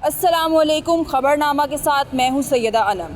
अस्सलामुअलैकुम। ख़बरनामा के साथ मैं हूँ सैयदा अनम।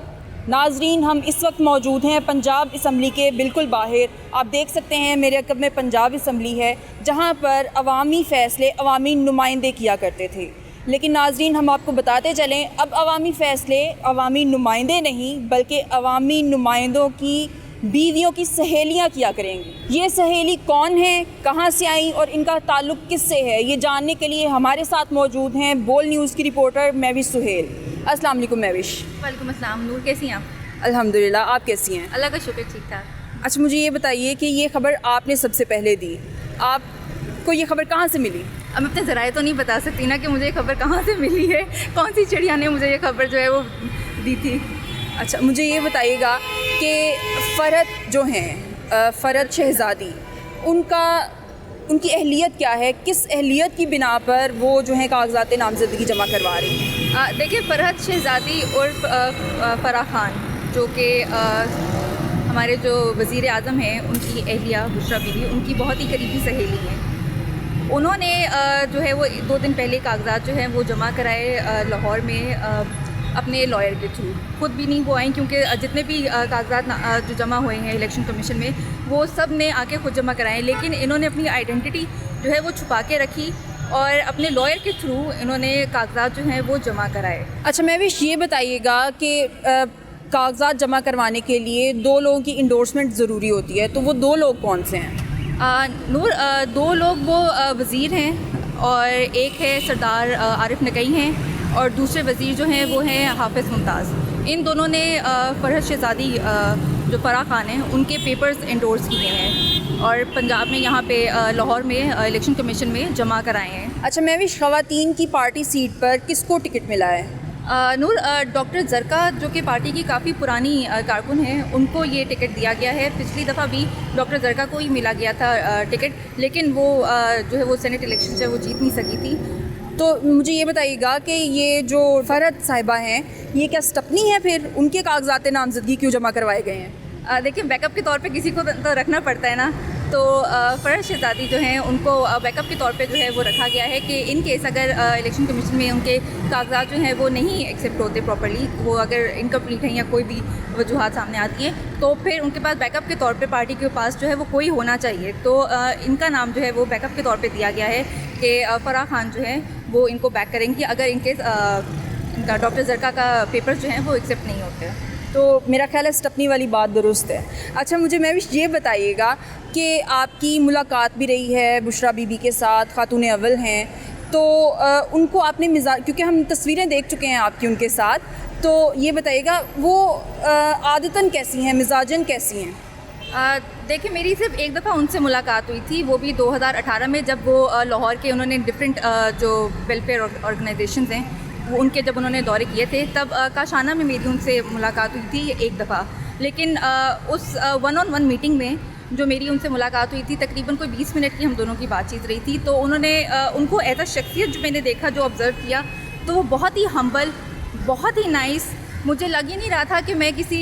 नाजरीन, हम इस वक्त मौजूद हैं पंजाब असम्बली के बिल्कुल बाहर। आप देख सकते हैं मेरे अक़ब में पंजाब असम्बली है, जहाँ पर अवामी फ़ैसले अवामी नुमाइंदे किया करते थे। लेकिन नाजरीन, हम आपको बताते चलें, अब अवामी फ़ैसले अवामी नुमाइंदे नहीं बल्कि अवामी नुमाइंदों की बीवियों की सहेलियाँ किया करेंगी। ये सहेली कौन है, कहाँ से आई और इनका ताल्लुक़ किससे है, ये जानने के लिए हमारे साथ मौजूद हैं बोल न्यूज़ की रिपोर्टर महविश सुहेल। अस्सलाम वालेकुम महविश। वालेकुम अस्सलाम नूर, कैसी हैं आप? अल्हम्दुलिल्लाह, आप कैसी हैं? अल्लाह का शुक्र, ठीक ठाक। अच्छा, मुझे ये बताइए कि ये ख़बर आपने सबसे पहले दी, आपको ये ख़बर कहाँ से मिली? अब मैं अपने ज़राए तो नहीं बता सकती ना कि मुझे ये खबर कहाँ से मिली है, कौन सी चिड़िया ने मुझे ये खबर जो है वो दी थी। अच्छा, मुझे ये बताइएगा कि फ़रहत जो हैं, फ़रहत शहज़ादी, उनकी अहलियत क्या है, किस अहलियत की बिना पर वो जो है कागज़ात नामज़दगी जमा करवा रही हैं? देखिए, फ़रहत शहज़ादी और फ़राह खान जो कि हमारे जो वज़ीर आज़म हैं, उनकी अहलिया बुशरा बीवी, उनकी बहुत ही करीबी सहेली हैं। उन्होंने जो है वो 2 दिन पहले कागज़ात जो हैं वो जमा कराए लाहौर में अपने लॉयर के थ्रू। खुद भी नहीं वो आई, क्योंकि जितने भी कागज़ात जो जमा हुए हैं इलेक्शन कमीशन में, वो सब ने आके खुद जमा कराए, लेकिन इन्होंने अपनी आइडेंटिटी जो है वो छुपा के रखी और अपने लॉयर के थ्रू इन्होंने कागज़ात जो हैं वो जमा कराए। अच्छा महविश, ये बताइएगा कि कागज़ात जमा करवाने के लिए 2 लोगों की इंडोर्समेंट ज़रूरी होती है, तो वो 2 लोग कौन से हैं? नूर, 2 लोग वो वज़ीर हैं और एक है सरदार आरिफ नकई हैं और दूसरे वज़ीर जो हैं वो हैं हाफिज़ मुमताज़। इन दोनों ने फ़रहत शहज़ादी जो फ़राह खान हैं उनके पेपर्स इंडोर्स किए हैं और पंजाब में यहाँ पे लाहौर में इलेक्शन कमीशन में जमा कराए हैं। अच्छा महविश, ख़वातीन की पार्टी सीट पर किसको टिकट मिला है? नूर, डॉक्टर ज़रका जो कि पार्टी की काफ़ी पुरानी कारकुन हैं, उनको ये टिकट दिया गया है। पिछली दफ़ा भी डॉक्टर ज़रका को ही मिला गया था टिकट, लेकिन वो जो है वो सेनेट इलेक्शन से वो जीत नहीं सकी थी। तो मुझे ये बताइएगा कि ये जो फ़रहत साहिबा हैं, ये क्या स्टपनी है, फिर उनके कागज़ात नामज़दगी क्यों जमा करवाए गए हैं? देखिए, बैकअप के तौर पे किसी को तो रखना पड़ता है ना, तो फ़रहत शहज़ादी जो हैं उनको बैकअप के तौर पे जो है वो रखा गया है कि इन केस अगर इलेक्शन कमीशन में उनके कागज़ात जो हैं वो नहीं एक्सेप्ट होते प्रॉपर्ली, वो अगर इनकम्प्लीट हैं या कोई भी वजूहात सामने आती हैं, तो फिर उनके पास बैकअप के तौर पे पार्टी के पास जो है वो कोई होना चाहिए। तो इनका नाम जो है वो बैकअप के तौर पे दिया गया है कि फ़राह खान जो है वो इनको बैक करेंगी अगर इनकेस इनका डॉक्टर ज़रका का पेपर्स जो हैं वो एक्सेप्ट नहीं होते। तो मेरा ख्याल है स्टपनी वाली बात दुरुस्त है। अच्छा, मुझे महविश ये बताइएगा कि आपकी मुलाकात भी रही है बुशरा बीबी के साथ, खातून अव्वल हैं, तो उनको आपने मिजाज, क्योंकि हम तस्वीरें देख चुके हैं आपकी उनके साथ, तो ये बताइएगा वो आदतन कैसी हैं, मिजाजन कैसी हैं? देखिए, मेरी सिर्फ एक दफ़ा उनसे मुलाकात हुई थी, वो भी 2018 में, जब वो लाहौर के उन्होंने डिफरेंट जो वेलफेयर ऑर्गेनाइजेशंस हैं वो उनके जब उन्होंने दौरे किए थे, तब काशाना में मेरी उनसे मुलाकात हुई थी एक दफ़ा। लेकिन उस 1-on-1 मीटिंग में जो मेरी उनसे मुलाकात हुई थी, तकरीबन कोई 20 मिनट की हम दोनों की बातचीत रही थी। तो उन्होंने उनको एज़ अ शख्सियत जो मैंने देखा, जो ऑब्ज़र्व किया, तो वो बहुत ही हम्बल, बहुत ही नाइस। मुझे लग ही नहीं रहा था कि मैं किसी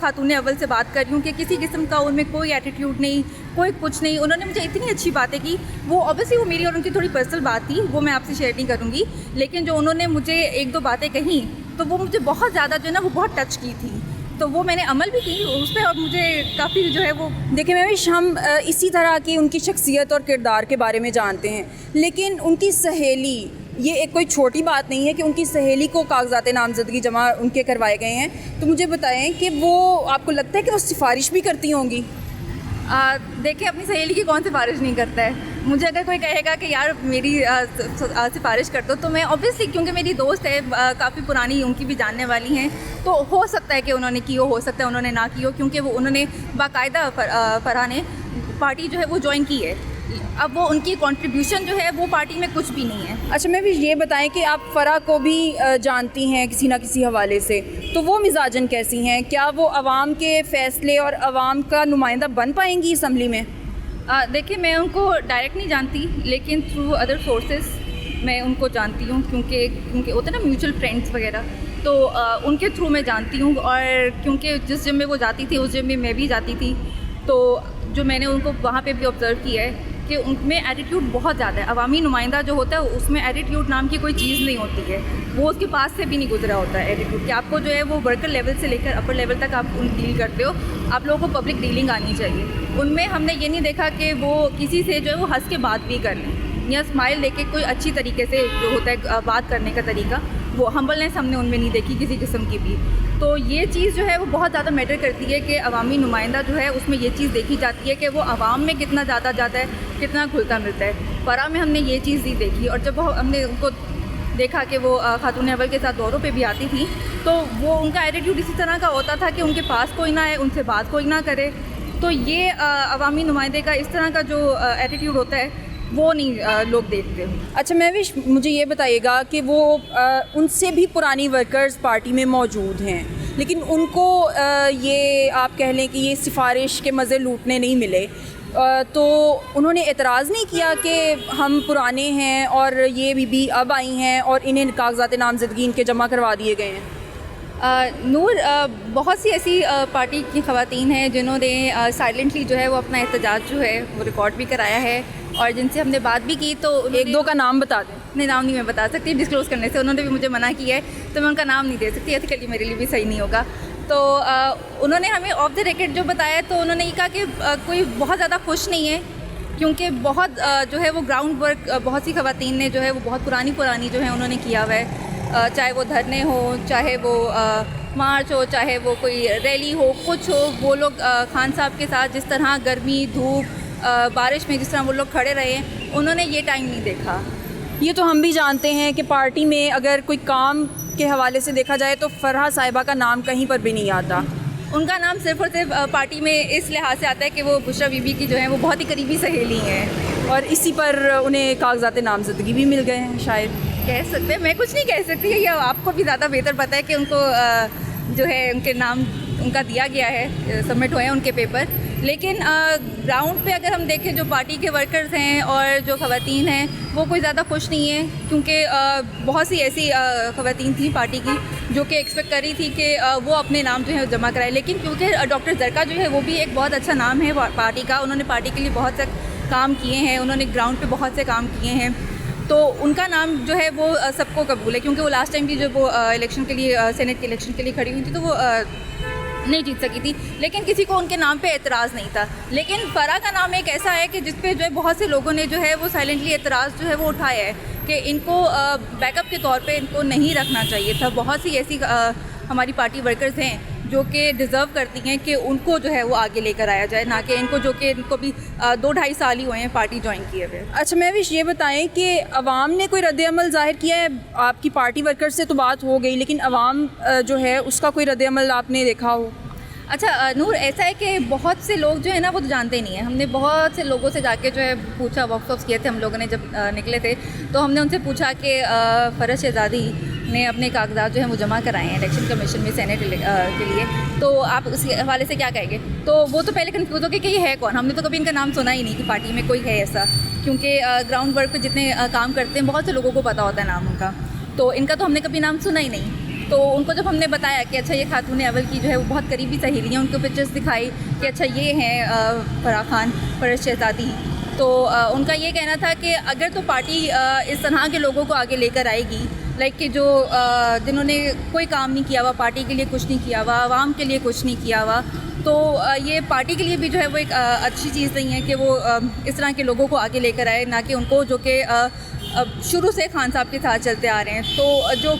खातून अव्वल से बात कर रही हूँ, कि किसी किस्म का उनमें कोई एटीट्यूड नहीं, कोई कुछ नहीं। उन्होंने मुझे इतनी अच्छी बातें की। वो ऑब्वियसली वो मेरी और उनकी थोड़ी पर्सनल बात थी, वो मैं आपसे शेयर नहीं करूँगी, लेकिन जो उन्होंने मुझे 1-2 बातें कहीं, तो वो मुझे बहुत ज़्यादा जो है ना वो बहुत टच की थी, तो वो मैंने अमल भी की उस पर और मुझे काफ़ी जो है वो। देखिए महविश, हम इसी तरह की उनकी शख्सियत और किरदार के बारे में जानते हैं, लेकिन उनकी सहेली, ये एक कोई छोटी बात नहीं है कि उनकी सहेली को कागज़ात नामज़दगी जमा उनके करवाए गए हैं। तो मुझे बताएं कि वो, आपको लगता है कि वो सिफारिश भी करती होंगी? देखिए, अपनी सहेली की कौन सिफारिश नहीं करता है। मुझे अगर कोई कहेगा कि यार मेरी सिफारिश कर दो, तो मैं ऑब्वियसली, क्योंकि मेरी दोस्त है, काफ़ी पुरानी, उनकी भी जानने वाली हैं, तो हो सकता है कि उन्होंने की हो सकता है उन्होंने ना की हो, क्योंकि वो उन्होंने बाकायदा फ़राह ने पार्टी जो है वो ज्वाइन की है। अब वो उनकी कंट्रीब्यूशन जो है वो पार्टी में कुछ भी नहीं है। अच्छा, मैं भी ये बताएं कि आप फ़राह को भी जानती हैं किसी ना किसी हवाले से, तो वो मिजाजन कैसी हैं? क्या वो आवाम के फ़ैसले और आवाम का नुमाइंदा बन पाएंगी असम्बली में? देखिए, मैं उनको डायरेक्ट नहीं जानती, लेकिन थ्रू अदर सोर्सेस मैं उनको जानती हूँ, क्योंकि होते ना म्यूचुअल फ्रेंड्स वगैरह, तो उनके थ्रू मैं जानती हूँ। और क्योंकि जिस जिम में वो जाती थी उस जिम में मैं भी जाती थी, तो जो मैंने उनको वहाँ पे भी ऑब्ज़र्व किया है कि उनमें एटीट्यूड बहुत ज़्यादा है। अवामी नुमाइंदा जो होता है उसमें एटीट्यूड नाम की कोई चीज़ नहीं होती है, वो उसके पास से भी नहीं गुजरा होता है एटीट्यूड, कि आपको जो है वो वर्कर लेवल से लेकर अपर लेवल तक आप उन डील करते हो, आप लोगों को पब्लिक डीलिंग आनी चाहिए। उनमें हमने ये नहीं देखा कि वो किसी से जो है वो हंस के बात भी कर लें या स्माइल देके कोई अच्छी तरीके से जो होता है बात करने का तरीका, वो हम्बलनेस हमने उनमें नहीं देखी किसी किस्म की भी। तो ये चीज़ जो है वो बहुत ज़्यादा मैटर करती है कि अवामी नुमाइंदा जो है उसमें ये चीज़ देखी जाती है कि वो आवाम में कितना ज़्यादा जाता है, कितना घुलता मिलता है। परा में हमने ये चीज़ नहीं देखी, और जब हमने उनको देखा कि वो खातून अव्वल के साथ दौरों पे भी आती थी, तो वो उनका एटीट्यूड इसी तरह का होता था कि उनके पास कोई ना है, उनसे बात कोई ना करे। तो ये अवामी नुमाइंदे का इस तरह का जो एटीट्यूड होता है वो नहीं लोग देखते। अच्छा महविश, मुझे ये बताइएगा कि वो उनसे भी पुरानी वर्कर्स पार्टी में मौजूद हैं, लेकिन उनको ये आप कह लें कि ये सिफारिश के मज़े लूटने नहीं मिले, तो उन्होंने एतराज़ नहीं किया कि हम पुराने हैं और ये बीबी अब आई हैं और इन्हें कागज़ात नामज़दगी इनके जमा करवा दिए गए हैं? नूर, बहुत सी ऐसी पार्टी की ख़वातीन हैं जिन्होंने साइलेंटली जो है वो अपना एहतजाज जो है वो रिकॉर्ड भी कराया है, और जिनसे हमने बात भी की। तो एक दो का नाम बता दें। नहीं, नाम नहीं मैं बता सकती डिस्क्लोज़ करने से, उन्होंने भी मुझे मना किया है, तो मैं उनका नाम नहीं दे सकती, एथिकली मेरे लिए भी सही नहीं होगा। तो उन्होंने हमें ऑफ द रिकॉर्ड जो बताया, तो उन्होंने ये कहा कि कोई बहुत ज़्यादा खुश नहीं है, क्योंकि बहुत जो है वो ग्राउंड वर्क बहुत सी ख़वातीन ने जो है वो बहुत पुरानी जो है उन्होंने किया हुआ है, चाहे वो धरने हो, चाहे वो मार्च हो, चाहे वो कोई रैली हो, कुछ हो, वो लोग खान साहब के साथ जिस तरह गर्मी धूप बारिश में जिस तरह वो लोग खड़े रहे, उन्होंने ये टाइम नहीं देखा। ये तो हम भी जानते हैं कि पार्टी में अगर कोई काम के हवाले से देखा जाए तो फरहा साहिबा का नाम कहीं पर भी नहीं आता। उनका नाम सिर्फ और सिर्फ पार्टी में इस लिहाज से आता है कि वो बुशरा बीबी की जो है वो बहुत ही करीबी सहेली हैं, और इसी पर उन्हें कागजात नामज़दगी भी मिल गए हैं शायद। कह सकते हैं, मैं कुछ नहीं कह सकती है, या आपको भी ज़्यादा बेहतर पता है कि उनको जो है उनके नाम उनका दिया गया है, सबमिट हुए हैं उनके पेपर। लेकिन ग्राउंड पे अगर हम देखें, जो पार्टी के वर्कर्स हैं और जो ख़वातीन हैं वो कोई ज़्यादा खुश नहीं है, क्योंकि बहुत सी ऐसी ख़वातीन थी पार्टी की जो कि एक्सपेक्ट कर रही थी कि वो अपने नाम जो है जमा कराए। लेकिन क्योंकि डॉक्टर ज़रका जो है वो भी एक बहुत अच्छा नाम है पार्टी का, उन्होंने पार्टी के लिए बहुत से काम किए हैं, उन्होंने ग्राउंड पे बहुत से काम किए हैं, तो उनका नाम जो है वो सबको कबूल है। क्योंकि वो लास्ट टाइम भी जब वो इलेक्शन के लिए सेनेट के इलेक्शन के लिए खड़ी हुई थी तो वो नहीं जीत सकी थी, लेकिन किसी को उनके नाम पे एतराज़ नहीं था। लेकिन फरा का नाम एक ऐसा है कि जिस पे जो है बहुत से लोगों ने जो है वो साइलेंटली एतराज़ जो है वो उठाया है कि इनको बैकअप के तौर पे इनको नहीं रखना चाहिए था। बहुत सी ऐसी हमारी पार्टी वर्कर्स हैं जो कि डिज़र्व करती हैं कि उनको जो है वो आगे लेकर आया जाए, ना कि इनको जो कि इनको भी 2-2.5 साल ही हुए हैं पार्टी ज्वाइन किए हुए। अच्छा महविश, ये बताएं कि अवाम ने कोई रद्द-ए-अमल ज़ाहिर किया है? आपकी पार्टी वर्कर्स से तो बात हो गई, लेकिन अवाम जो है उसका कोई रद्द-ए-अमल आपने देखा हो? अच्छा नूर, ऐसा है कि बहुत से लोग जो है ना वो तो जानते नहीं हैं। हमने बहुत से लोगों से जाके जो है पूछा, वर्कशॉप्स किए थे हम लोगों ने जब निकले थे, तो हमने उनसे पूछा कि फ़रज़ शहज़ादी ने अपने कागजात जो है वो जमा कराए हैं इलेक्शन कमीशन में सेनेट के लिए, तो आप उसके हवाले से क्या कहेंगे? तो वो तो पहले कन्फ्यूज़ हो गए कि ये है कौन। हमने तो कभी इनका नाम सुना ही नहीं कि पार्टी में कोई है ऐसा, क्योंकि ग्राउंड वर्क पर जितने काम करते हैं बहुत से लोगों को पता होता है नाम उनका, तो इनका तो हमने कभी नाम सुना ही नहीं। तो उनको जब हमने बताया कि अच्छा ये खातून अव्वल की जो है वो बहुत करीबी सहेली हैं, उनको पिक्चर्स दिखाई कि अच्छा ये हैं फराह खान, फ़रज़ शहज़ादी, तो उनका ये कहना था कि अगर तो पार्टी इस तरह के लोगों को आगे लेकर आएगी, लाइक कि जो जिन्होंने कोई काम नहीं किया हुआ, पार्टी के लिए कुछ नहीं किया हुआ, आवाम के लिए कुछ नहीं किया हुआ, तो ये पार्टी के लिए भी जो है वो एक अच्छी चीज़ नहीं है कि वो इस तरह के लोगों को आगे लेकर आए, ना कि उनको जो कि शुरू से खान साहब के साथ चलते आ रहे हैं। तो जो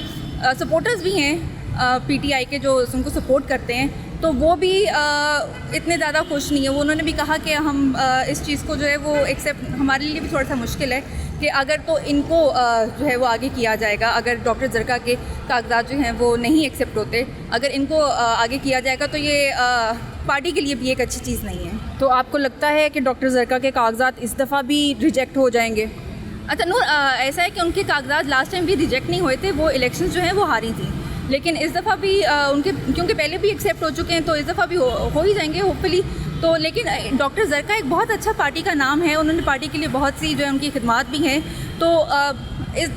सपोर्टर्स भी हैं पीटीआई के जो उनको सपोर्ट करते हैं, तो वो भी इतने ज़्यादा खुश नहीं है। वो उन्होंने भी कहा कि हम इस चीज़ को जो है वो एक्सेप्ट, हमारे लिए भी थोड़ा सा मुश्किल है कि अगर तो इनको जो है वो आगे किया जाएगा, अगर डॉक्टर ज़रका के कागजात जो हैं वो नहीं एक्सेप्ट होते, अगर इनको आगे किया जाएगा तो ये पार्टी के लिए भी एक अच्छी चीज़ नहीं है। तो आपको लगता है कि डॉक्टर ज़रका के कागजात इस दफ़ा भी रिजेक्ट हो जाएंगे? अच्छा नूर, ऐसा है कि उनके कागजात लास्ट टाइम भी रिजेक्ट नहीं हुए थे, वो इलेक्शंस जो हैं वो हारी थी, लेकिन इस दफ़ा भी उनके क्योंकि पहले भी एक्सेप्ट हो चुके हैं तो इस दफ़ा भी हो ही जाएंगे होपफुली। तो लेकिन डॉक्टर ज़रका एक बहुत अच्छा पार्टी का नाम है, उन्होंने पार्टी के लिए बहुत सी जो है उनकी खिदमात भी हैं, तो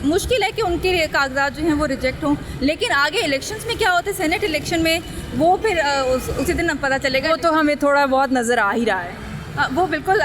मुश्किल है कि उनके कागजात जो हैं वो रिजेक्ट हों। लेकिन आगे इलेक्शंस में क्या होता है, सेनेट इलेक्शन में, वो फिर उसी दिन पता चलेगा। वो तो हमें थोड़ा बहुत नज़र आ ही रहा है। वो बिल्कुल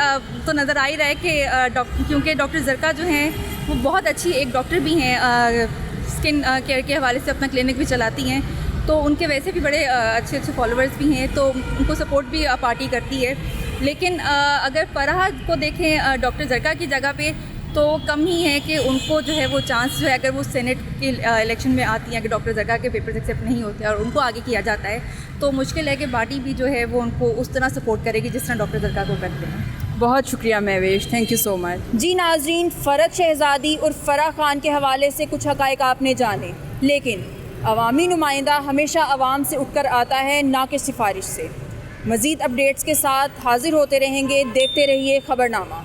तो नज़र आ ही रहा है कि क्योंकि डॉक्टर ज़रका जो हैं वो बहुत अच्छी एक डॉक्टर भी हैं, स्किन केयर के हवाले से अपना क्लिनिक भी चलाती हैं, तो उनके वैसे भी बड़े अच्छे फॉलोअर्स भी हैं, तो उनको सपोर्ट भी पार्टी करती है। लेकिन अगर फराह को देखें डॉक्टर ज़रका की जगह पे, तो कम ही है कि उनको जो है वो चांस जो है, अगर वो सेनेट के इलेक्शन में आती हैं, अगर डॉक्टर ज़रका के पेपर्स एक्सेप्ट नहीं होते और उनको आगे किया जाता है, तो मुश्किल है कि पार्टी भी जो है वो उनको उस तरह सपोर्ट करेगी जिस तरह डॉक्टर ज़रका को करते हैं। बहुत शुक्रिया Mahvash, thank you so much. जी नाज़रीन, फ़रत शहज़ादी और फ़राह खान के हवाले से कुछ हक़ाइक़ आपने जाने, लेकिन अवामी नुमाइंदा हमेशा आवाम से उठकर आता है, ना कि सिफारिश से। मज़ीद अपडेट्स के साथ हाज़िर होते रहेंगे, देखते रहिए खबरनामा।